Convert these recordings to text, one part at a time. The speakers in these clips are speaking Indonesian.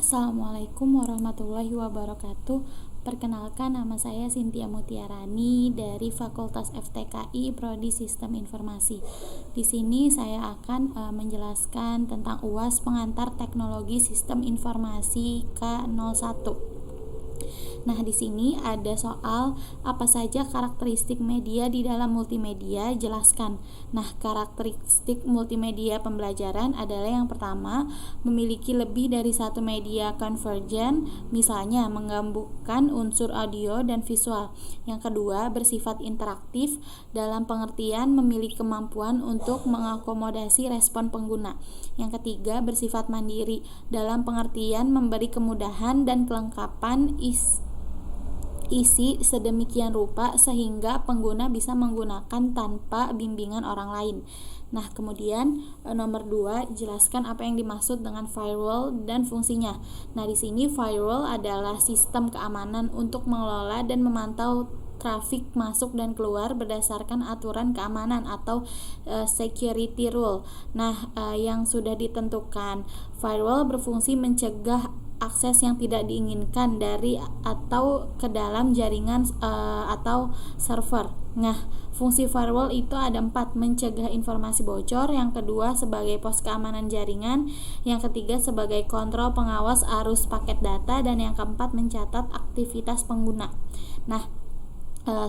Assalamualaikum warahmatullahi wabarakatuh. Perkenalkan, nama saya Cynthia Mutiarani dari Fakultas FTKI Prodi Sistem Informasi. Di sini saya akan menjelaskan tentang UAS Pengantar Teknologi Sistem Informasi K01. Nah, di sini ada soal apa saja karakteristik media di dalam multimedia, jelaskan. Nah, karakteristik multimedia pembelajaran adalah yang pertama, memiliki lebih dari satu media konvergen, misalnya menggabungkan unsur audio dan visual. Yang kedua, bersifat interaktif dalam pengertian memiliki kemampuan untuk mengakomodasi respon pengguna. Yang ketiga, bersifat mandiri dalam pengertian memberi kemudahan dan kelengkapan isi sedemikian rupa sehingga pengguna bisa menggunakan tanpa bimbingan orang lain. Nah, kemudian nomor 2, jelaskan apa yang dimaksud dengan firewall dan fungsinya. Nah, di sini firewall adalah sistem keamanan untuk mengelola dan memantau trafik masuk dan keluar berdasarkan aturan keamanan atau security rule. Nah, yang sudah ditentukan, firewall berfungsi mencegah akses yang tidak diinginkan dari atau ke dalam jaringan atau server. Nah, fungsi firewall itu ada 4, mencegah informasi bocor, yang kedua sebagai pos keamanan jaringan, yang ketiga sebagai kontrol pengawas arus paket data, dan yang keempat mencatat aktivitas pengguna. Nah,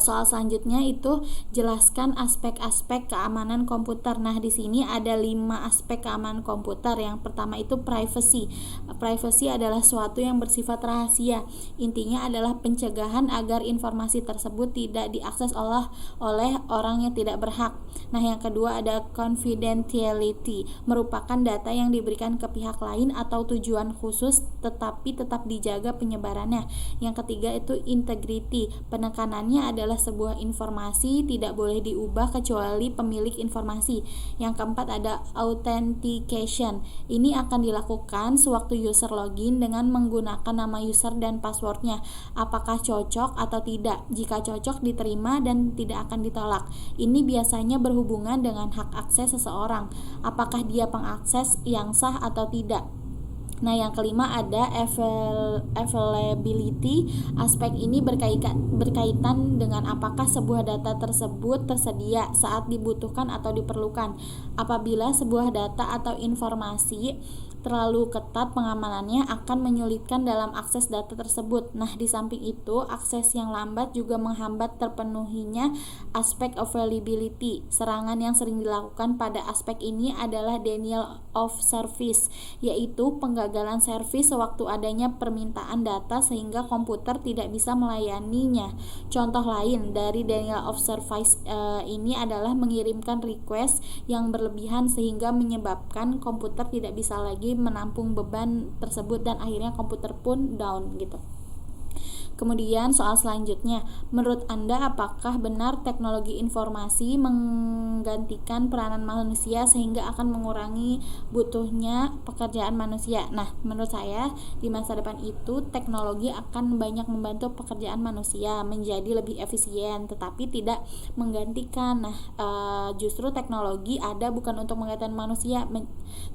soal selanjutnya itu jelaskan aspek-aspek keamanan komputer. Nah, di sini ada 5 aspek keamanan komputer. Yang pertama itu privacy. Privacy adalah suatu yang bersifat rahasia. Intinya adalah pencegahan agar informasi tersebut tidak diakses oleh orang yang tidak berhak. Nah, yang kedua ada confidentiality, merupakan data yang diberikan ke pihak lain atau tujuan khusus tetapi tetap dijaga penyebarannya. Yang ketiga itu integrity, penekanannya adalah sebuah informasi tidak boleh diubah kecuali pemilik informasi. Yang keempat ada authentication. Ini akan dilakukan sewaktu user login dengan menggunakan nama user dan passwordnya. Apakah cocok atau tidak? Jika cocok diterima dan tidak akan ditolak. Ini biasanya berhubungan dengan hak akses seseorang. Apakah dia pengakses yang sah atau tidak? Nah, yang kelima ada availability. Aspek ini berkaitan dengan apakah sebuah data tersebut tersedia saat dibutuhkan atau diperlukan. Apabila sebuah data atau informasi terlalu ketat pengamanannya akan menyulitkan dalam akses data tersebut. Nah, di samping itu, akses yang lambat juga menghambat terpenuhinya aspek availability. Serangan yang sering dilakukan pada aspek ini adalah denial of service, yaitu penggagalan servis sewaktu adanya permintaan data sehingga komputer tidak bisa melayaninya. Contoh lain dari denial of service ini adalah mengirimkan request yang berlebihan sehingga menyebabkan komputer tidak bisa lagi menampung beban tersebut dan akhirnya komputer pun down gitu. Kemudian soal selanjutnya, menurut Anda apakah benar teknologi informasi menggantikan peranan manusia sehingga akan mengurangi butuhnya pekerjaan manusia? Nah, menurut saya di masa depan itu teknologi akan banyak membantu pekerjaan manusia menjadi lebih efisien, tetapi tidak menggantikan. Nah, justru teknologi ada bukan untuk menggantikan manusia,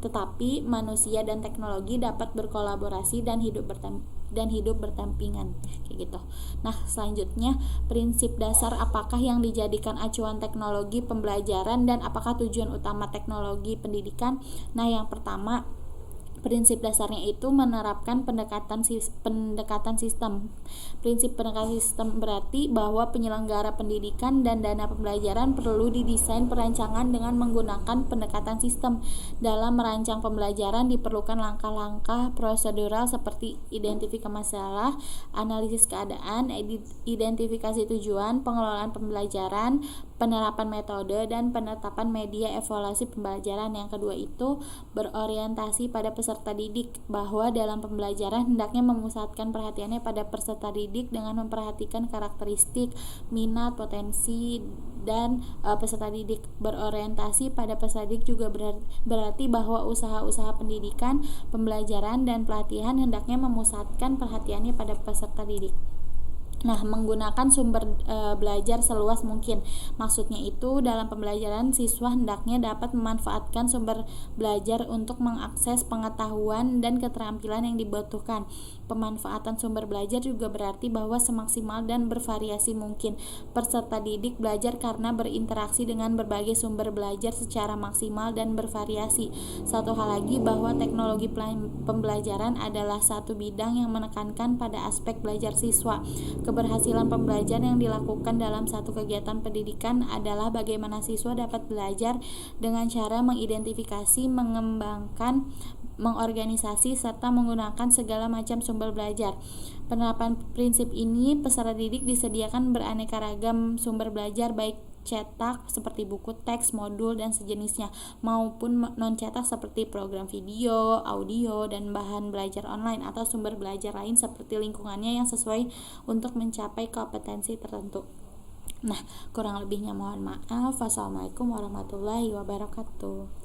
tetapi manusia dan teknologi dapat berkolaborasi dan hidup berdampingan kayak gitu. Nah, selanjutnya prinsip dasar apakah yang dijadikan acuan teknologi pembelajaran dan apakah tujuan utama teknologi pendidikan? Nah, yang pertama, prinsip dasarnya itu menerapkan pendekatan sistem. Prinsip pendekatan sistem berarti bahwa penyelenggara pendidikan dan dana pembelajaran perlu didesain perancangan dengan menggunakan pendekatan sistem. Dalam merancang pembelajaran diperlukan langkah-langkah prosedural seperti identifikasi masalah, analisis keadaan, identifikasi tujuan, pengelolaan pembelajaran, penerapan metode, dan penetapan media evaluasi pembelajaran. Yang kedua itu berorientasi pada peserta didik, bahwa dalam pembelajaran hendaknya memusatkan perhatiannya pada peserta didik dengan memperhatikan karakteristik, minat, potensi, dan peserta didik. Berorientasi pada peserta didik juga berarti bahwa usaha-usaha pendidikan, pembelajaran, dan pelatihan hendaknya memusatkan perhatiannya pada peserta didik. Nah, menggunakan sumber belajar seluas mungkin. Maksudnya itu, dalam pembelajaran siswa hendaknya dapat memanfaatkan sumber belajar untuk mengakses pengetahuan dan keterampilan yang dibutuhkan. Pemanfaatan sumber belajar juga berarti bahwa semaksimal dan bervariasi mungkin. Peserta didik belajar karena berinteraksi dengan berbagai sumber belajar secara maksimal dan bervariasi. Satu hal lagi, bahwa teknologi pembelajaran adalah satu bidang yang menekankan pada aspek belajar siswa. Keberhasilan pembelajaran yang dilakukan dalam satu kegiatan pendidikan adalah bagaimana siswa dapat belajar dengan cara mengidentifikasi, mengembangkan, mengorganisasi, serta menggunakan segala macam sumber belajar. Penerapan prinsip ini, peserta didik disediakan beraneka ragam sumber belajar, baik cetak seperti buku teks, modul, dan sejenisnya, maupun non-cetak seperti program video, audio, dan bahan belajar online atau sumber belajar lain seperti lingkungannya yang sesuai untuk mencapai kompetensi tertentu. Nah, kurang lebihnya mohon maaf. Wassalamualaikum warahmatullahi wabarakatuh.